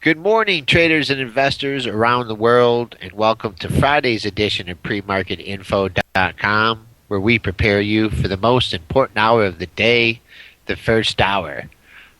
Good morning, traders and investors around the world, and welcome to Friday's edition of premarketinfo.com, where we prepare you for the most important hour of the day, the first hour.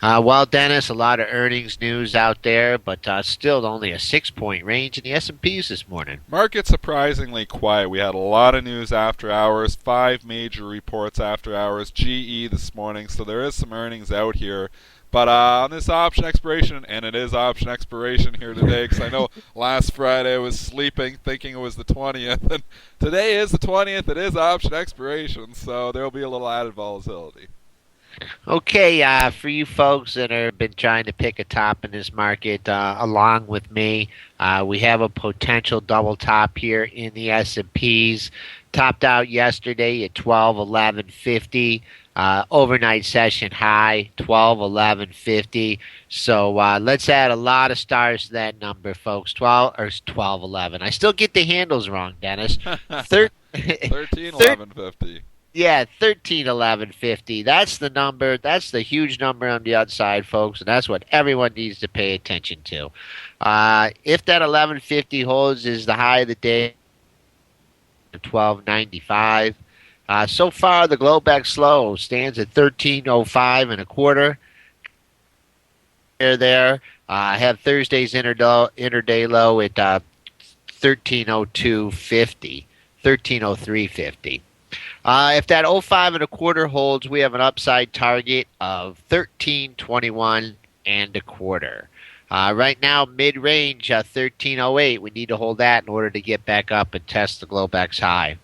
Well, Dennis, a lot of earnings news out there, but still only a 6-point range in the S&Ps this morning. Market surprisingly quiet. We had a lot of news after hours, 5 major reports after hours, GE this morning, so there is some earnings out here. But on this option expiration, and it is option expiration here today, because I know last Friday I was sleeping thinking it was the 20th, and today is the 20th, it is option expiration, so there will be a little added volatility. Okay, for you folks that have been trying to pick a top in this market, along with me, we have a potential double top here in the S&Ps. Topped out yesterday at 1211.50. Overnight session high 1211.50. So let's add a lot of stars to that number, folks. 1211. I still get the handles wrong, Dennis. 1311.50. Yeah, 1311.50. That's the number. That's the huge number on the outside, folks, and that's what everyone needs to pay attention to. If that 1150 holds, is the high of the day, 1295. So far, the Globex slow stands at 1305 and a quarter. There. I have Thursday's interday low at 1302.50, 1303.50. If that 05 and a quarter holds, we have an upside target of 1321 and a quarter. Right now, mid-range 1308. We need to hold that in order to get back up and test the Globex high.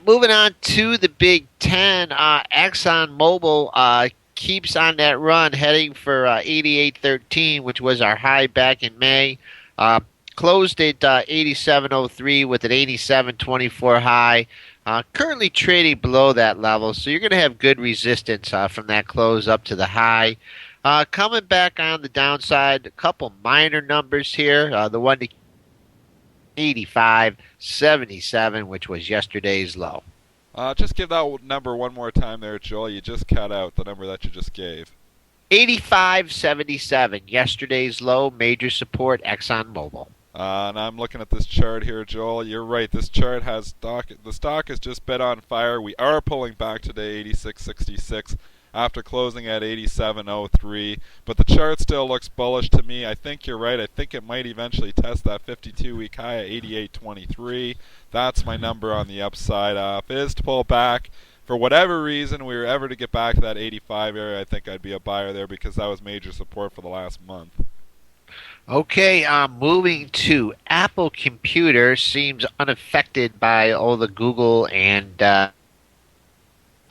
Moving on to the Big Ten, ExxonMobil keeps on that run, heading for 88.13, which was our high back in May. Closed at 87.03 with an 87.24 high. Currently trading below that level, so you're going to have good resistance from that close up to the high. Coming back on the downside, a couple minor numbers here. The one to 85.77, which was yesterday's low. Just give that number one more time there, Joel. You just cut out the number that you just gave. 85.77, yesterday's low, major support, ExxonMobil. And I'm looking at this chart here, Joel. You're right. This chart has stock. The stock has just been on fire. We are pulling back today, 86.66, after closing at 87.03. But the chart still looks bullish to me. I think you're right. I think it might eventually test that 52-week high at 88.23. That's my number on the upside. If it is to pull back, for whatever reason, we were ever to get back to that 85 area, I think I'd be a buyer there because that was major support for the last month. Okay, moving to Apple Computer, seems unaffected by all the Google and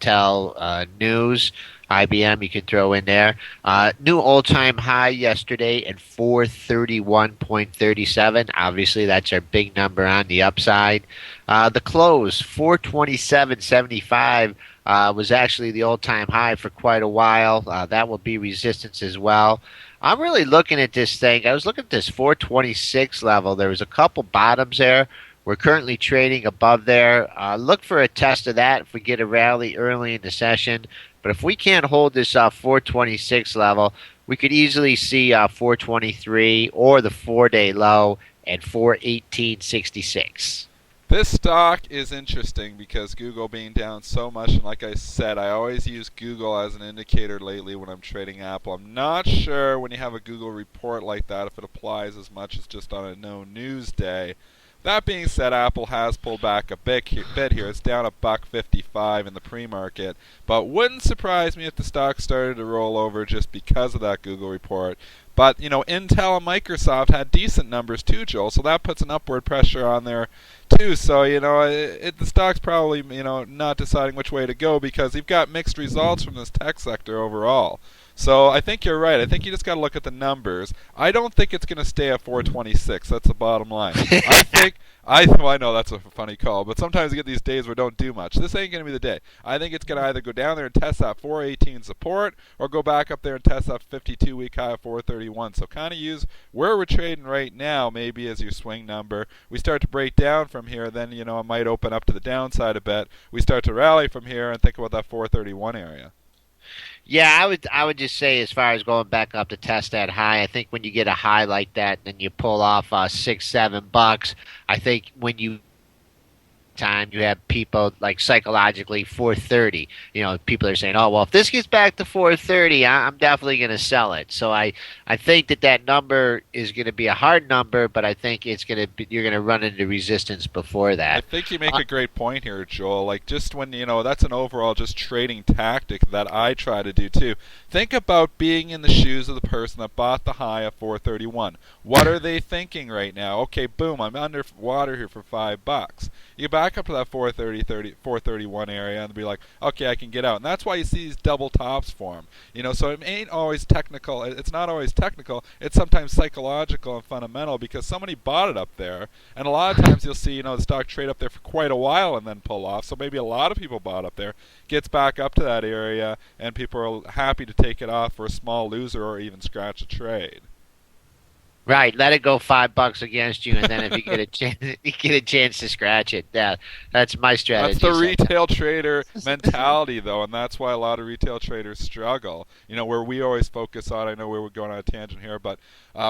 Intel news. IBM you can throw in there. New all-time high yesterday at 431.37. Obviously, that's our big number on the upside. The close, 427.75, was actually the all-time high for quite a while. That will be resistance as well. I'm really looking at this thing. I was looking at this 426 level. There was a couple bottoms there. We're currently trading above there. Look for a test of that if we get a rally early in the session. But if we can't hold this 426 level, we could easily see 423 or the 4-day low at 418.66. This stock is interesting because Google being down so much, and like I said, I always use Google as an indicator lately when I'm trading Apple. I'm not sure when you have a Google report like that if it applies as much as just on a no news day. That being said, Apple has pulled back a bit here. It's down $1.55 in the pre-market, but wouldn't surprise me if the stock started to roll over just because of that Google report. But, you know, Intel and Microsoft had decent numbers too, Joel, so that puts an upward pressure on there too. So, you know, the stock's probably, you know, not deciding which way to go because you've got mixed results from this tech sector overall. So I think you're right. I think you just got to look at the numbers. I don't think it's going to stay at 426. That's the bottom line. Well, I know that's a funny call, but sometimes you get these days where don't do much. This ain't going to be the day. I think it's going to either go down there and test that 418 support or go back up there and test that 52-week high of 431. So kind of use where we're trading right now maybe as your swing number. We start to break down from here, then, you know, it might open up to the downside a bit. We start to rally from here and think about that 431 area. Yeah, I would just say as far as going back up to test that high, I think when you get a high like that and you pull off $6, 7, I think when you time you have people like psychologically 430, people are saying, oh well, if this gets back to 430, I'm definitely going to sell it. So I think that number is going to be a hard number, but I think it's going to be, you're going to run into resistance before I that. think you make a great point here, Joel. Like, just when, that's an overall just trading tactic that I try to do too. Think about being in the shoes of the person that bought the high of 431. What are they thinking right now? Okay, boom, I'm underwater here for $5. You back up to that 431 area and be like, okay, I can get out. And that's why you see these double tops form. So it ain't always technical. It's not always technical. It's sometimes psychological and fundamental because somebody bought it up there. And a lot of times you'll see, the stock trade up there for quite a while and then pull off. So maybe a lot of people bought up there, gets back up to that area, and people are happy to take it off for a small loser or even scratch a trade. Right, let it go $5 against you, and then if you get a chance, you get a chance to scratch it. Yeah, that's my That's strategy. the So, retail trader mentality, though, and that's why a lot of retail traders struggle. Where we always focus on, I know we're going on a tangent here, but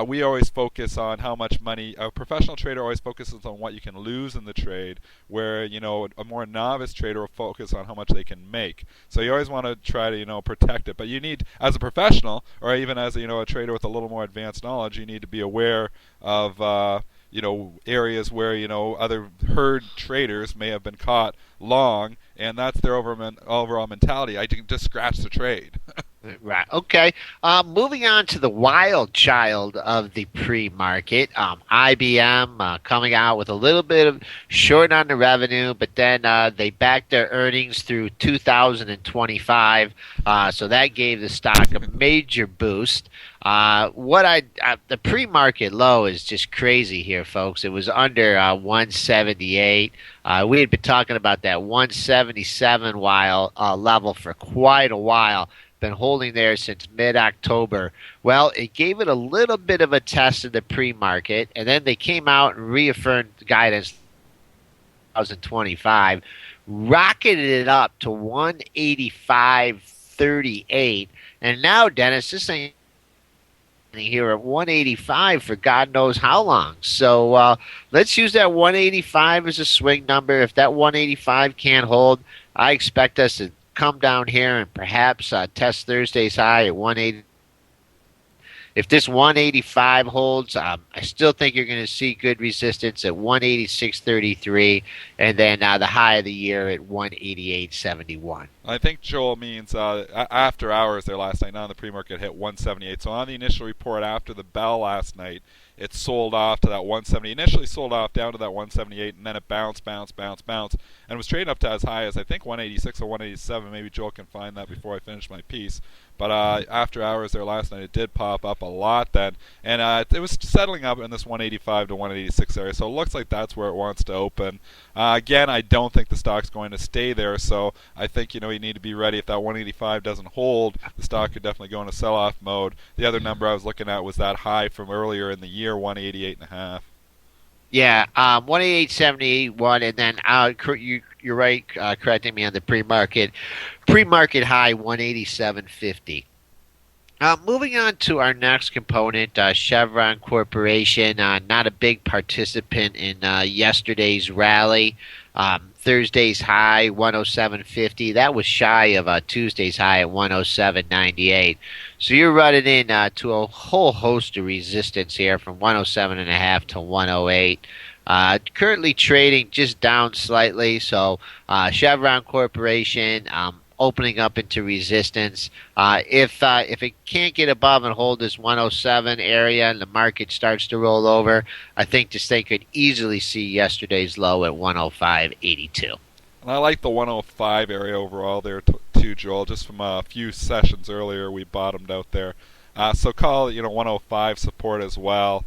we always focus on how much money, a professional trader always focuses on what you can lose in the trade, where, a more novice trader will focus on how much they can make. So you always want to try to, protect it. But you need, as a professional, or even as, a trader with a little more advanced knowledge, you need to be aware of, areas where, other herd traders may have been caught long, and that's their overall mentality. I can just scratch the trade. right, okay. Moving on to the wild child of the pre-market, IBM coming out with a little bit of short on the revenue, but then they backed their earnings through 2025, so that gave the stock a major boost. The pre-market low is just crazy here, folks. It was under 178. We had been talking about that 177 level for quite a while. Been holding there since mid-October. Well, it gave it a little bit of a test in the pre-market, and then they came out and reaffirmed guidance 2025, rocketed it up to 185.38, and now, Dennis, this ain't here at 185 for God knows how long. So let's use that 185 as a swing number. If that 185 can't hold, I expect us to come down here and perhaps test Thursday's high at 180. If this 185 holds, I still think you're going to see good resistance at 186.33, and then the high of the year at 188.71. I think Joel means after hours there last night. Now the pre-market hit 178. So on the initial report after the bell last night, it sold off to that 170. Initially sold off down to that 178, and then it bounced, and was trading up to as high as I think 186 or 187. Maybe Joel can find that before I finish my piece. But after hours there last night, it did pop up a lot then, and it was settling up in this 185 to 186 area. So it looks like that's where it wants to open. Again, I don't think the stock's going to stay there. So I think you need to be ready. If that 185 doesn't hold, the stock could definitely go into sell-off mode. The other number I was looking at was that high from earlier in the year, 188.5. Yeah, 188.71, and then you're right, correcting me on the pre-market. Pre-market high 187.50. Moving on to our next component, Chevron Corporation, not a big participant in yesterday's rally. Thursday's high 107.50. That was shy of Tuesday's high at 107.98. So you're running in to a whole host of resistance here from 107.5 to 108. Currently trading just down slightly. So Chevron Corporation opening up into resistance. If it can't get above and hold this 107 area and the market starts to roll over, I think this thing could easily see yesterday's low at 105.82. And I like the 105 area overall there too, Joel. Just from a few sessions earlier, we bottomed out there. So call it 105 support as well.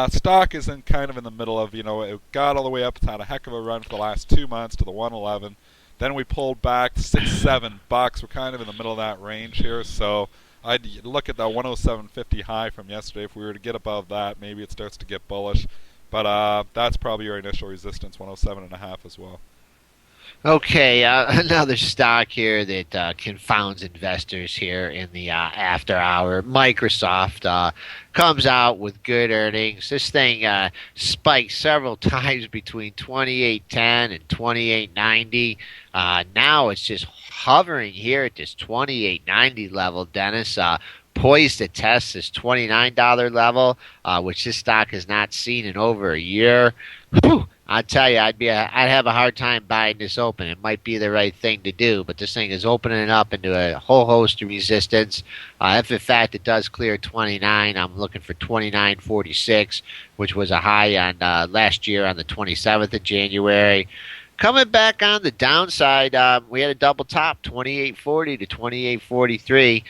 Stock is kind of in the middle of it got all the way up. It's had a heck of a run for the last 2 months to the 111. Then we pulled back $6-7. We're kind of in the middle of that range here, so I'd look at that 107.50 high from yesterday. If we were to get above that, maybe it starts to get bullish. But that's probably your initial resistance, 107.5 as well. Okay, another stock here that confounds investors here in the after hour. Microsoft comes out with good earnings. This thing spiked several times between 28.10 and 28.90. Now it's just hovering here at this 28.90 level, Dennis. Poised to test this $29 level, which this stock has not seen in over a year. Whew, I tell you, I'd have a hard time buying this open. It might be the right thing to do, but this thing is opening up into a whole host of resistance. If in fact it does clear 29, I'm looking for 29.46, which was a high on last year on the 27th of January. Coming back on the downside, we had a double top, 28.40 to 28.43.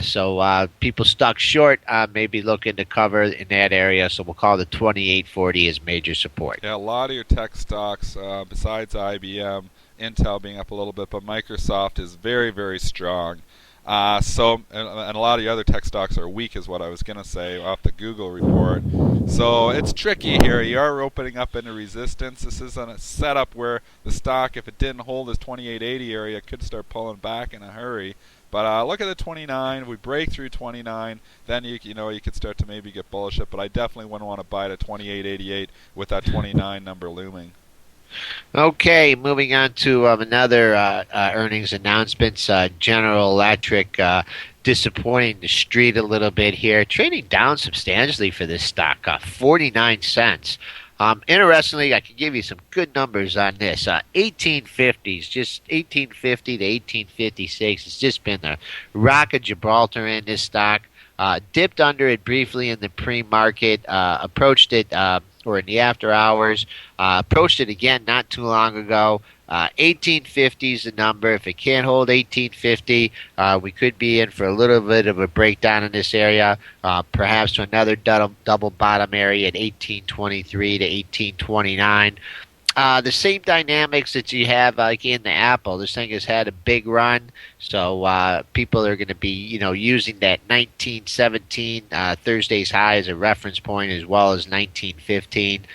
So people stuck short, maybe looking to cover in that area. So we'll call the 28.40 as major support. Yeah, a lot of your tech stocks, besides IBM, Intel being up a little bit, but Microsoft is very, very strong. And a lot of the other tech stocks are weak, is what I was going to say off the Google report. So it's tricky here. You are opening up into resistance. This is a setup where the stock, if it didn't hold this 28.80 area, could start pulling back in a hurry. But look at the 29. If we break through 29, then you could start to maybe get bullish. But I definitely wouldn't want to buy it at 28.88 with that 29 number looming. Okay, moving on to another earnings announcements. General Electric disappointing the street a little bit here, trading down substantially for this stock, 49 cents. Interestingly, I can give you some good numbers on this. 1850s, just 1850 to 1856. It's just been the rock of Gibraltar in this stock. Dipped under it briefly in the pre-market, approached it, or in the after hours, approached it again not too long ago. 1850 is the number. If it can't hold 1850, we could be in for a little bit of a breakdown in this area, perhaps to another double bottom area at 1823 to 1829. The same dynamics that you have like in the Apple. This thing has had a big run, so people are going to be, using that 1917 Thursday's high as a reference point, as well as 1915.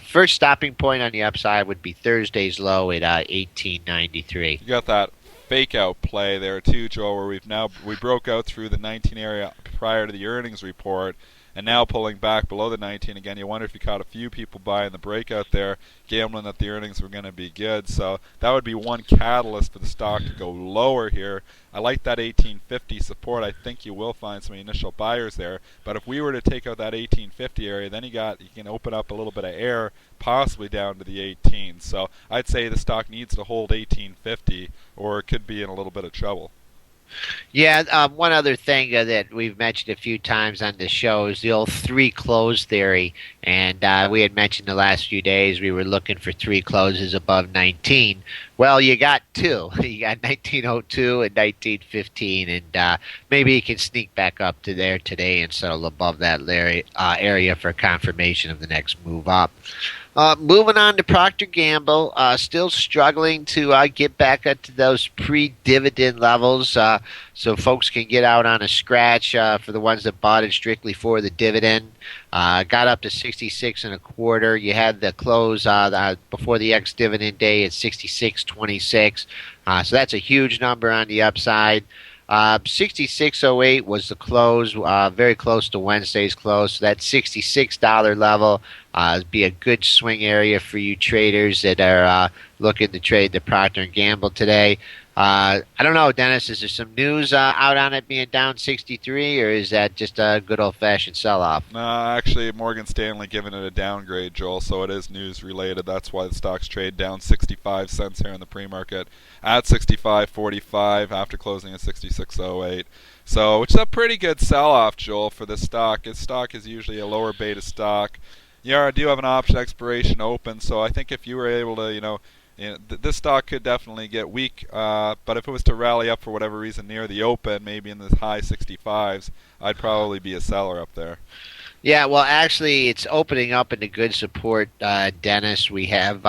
First stopping point on the upside would be Thursday's low at 1893. You got that fake out play there too, Joe, where we broke out through the 19 area prior to the earnings report, and now pulling back below the 19 again. You wonder if you caught a few people buying the breakout there, gambling that the earnings were going to be good. So that would be one catalyst for the stock to go lower here. I like that 1850 support. I think you will find some initial buyers there. But if we were to take out that 1850 area, then you can open up a little bit of air, possibly down to the 18. So I'd say the stock needs to hold 1850, or it could be in a little bit of trouble. Yeah, one other thing that we've mentioned a few times on the show is the old three close theory. And we had mentioned the last few days we were looking for three closes above 19. Well, you got two. You got 1902 and 1915, and maybe you can sneak back up to there today and settle above that area for confirmation of the next move up. Moving on to Procter Gamble, still struggling to get back up to those pre-dividend levels, so folks can get out on a scratch for the ones that bought it strictly for the dividend. Got up to 66 and a quarter. You had the close before the ex-dividend day at 66.26, so that's a huge number on the upside. 66.08 was the close, very close to Wednesday's close. So that $66 level would be a good swing area for you traders that are looking to trade the Procter & Gamble today. I don't know, Dennis, is there some news out on it being down 63, or is that just a good old-fashioned sell-off? No, actually, Morgan Stanley giving it a downgrade, Joel, so it is news related. That's why the stocks trade down 65 cents here in the pre-market at 65.45 after closing at 66.08. So, which is a pretty good sell-off, Joel, for this stock. This stock is usually a lower beta stock. Yeah, I do have an option expiration open, so I think if you were able to, this stock could definitely get weak, but if it was to rally up for whatever reason near the open, maybe in the high 65s, I'd probably be a seller up there. Yeah, well, actually, it's opening up into good support, Dennis. We have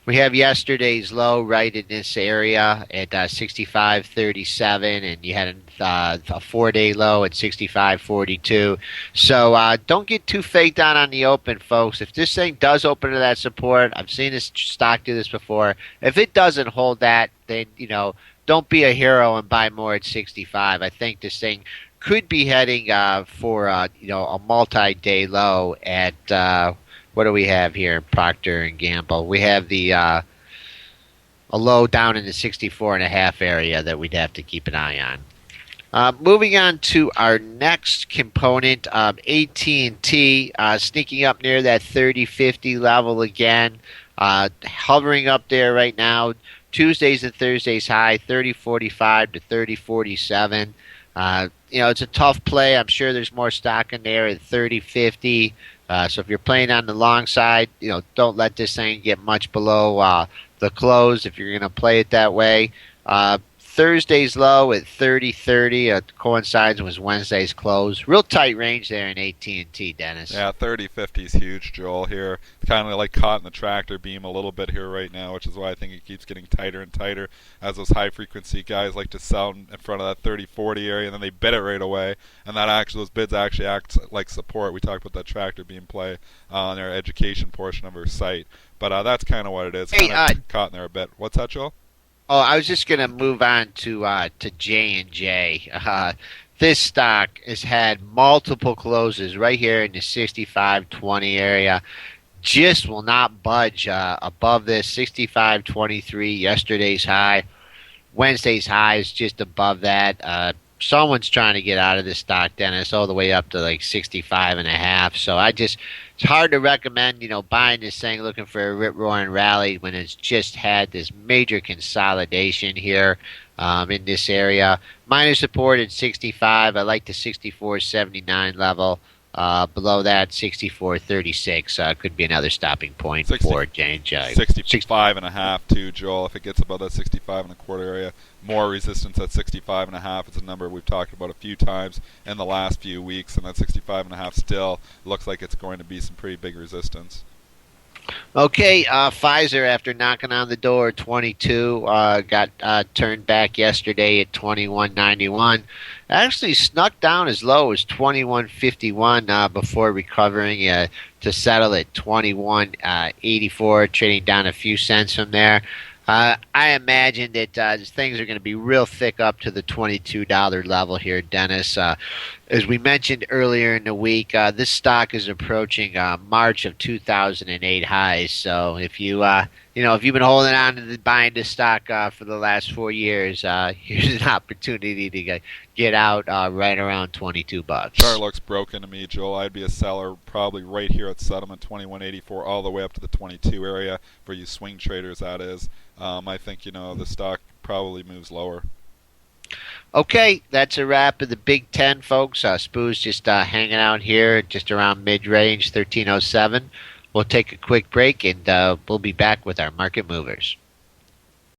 yesterday's low right in this area at 65.37, and you had a 4-day low at 65.42. So don't get too faked on the open, folks. If this thing does open to that support, I've seen this stock do this before. If it doesn't hold that, then don't be a hero and buy more at 65. I think this thing could be heading for a multi-day low at what do we have here in Procter and Gamble? We have the a low down in the 64.5 area that we'd have to keep an eye on. Moving on to our next component, AT&T sneaking up near that 30.50 level again, hovering up there right now. Tuesdays and Thursdays high, 30.45 to 30.47. It's a tough play. I'm sure there's more stock in there at 30.50. So if you're playing on the long side, don't let this thing get much below the close if you're going to play it that way. Thursday's low at 30.30 coincides with Wednesday's close. Real tight range there in AT&T, Dennis. Yeah, 30.50 is huge, Joel, here. It's kind of like caught in the tractor beam a little bit here right now, which is why I think it keeps getting tighter and tighter as those high-frequency guys like to sell in front of that 30.40 area, and then they bid it right away, and those bids actually act like support. We talked about that tractor beam play on their education portion of our site. But that's kind of what it is. Hey, kind of caught in there a bit. What's that, Joel? Oh, I was just gonna move on to J&J. This stock has had multiple closes right here in the 65.20 area. Just will not budge above this 65.23. Yesterday's high, Wednesday's high is just above that. Someone's trying to get out of this stock, Dennis, all the way up to like 65.5. So it's hard to recommend, buying this thing looking for a rip-roaring rally when it's just had this major consolidation here in this area. Minor support at 65. I like the 64.79 level. Below that, 64.36 could be another stopping point for J&J. 65.5 too, Joel. If it gets above that 65.25 area, more resistance at 65.5. It's a number we've talked about a few times in the last few weeks, and that 65.5 still looks like it's going to be some pretty big resistance. Okay, Pfizer, after knocking on the door at 22, got turned back yesterday at 21.91. Actually snuck down as low as 21.51 before recovering to settle at 21.84, trading down a few cents from there. I imagine that things are going to be real thick up to the $22 level here, Dennis. As we mentioned earlier in the week, this stock is approaching March of 2008 highs. So if if you've been holding on to buying this stock for the last 4 years, here's an opportunity to get out right around $22. Chart looks broken to me, Joel. I'd be a seller probably right here at settlement 21.84 all the way up to the 22 area for you swing traders. That is, I think the stock probably moves lower. Okay, that's a wrap of the Big Ten, folks. SPU's just hanging out here just around mid-range, 1307. We'll take a quick break, and we'll be back with our market movers.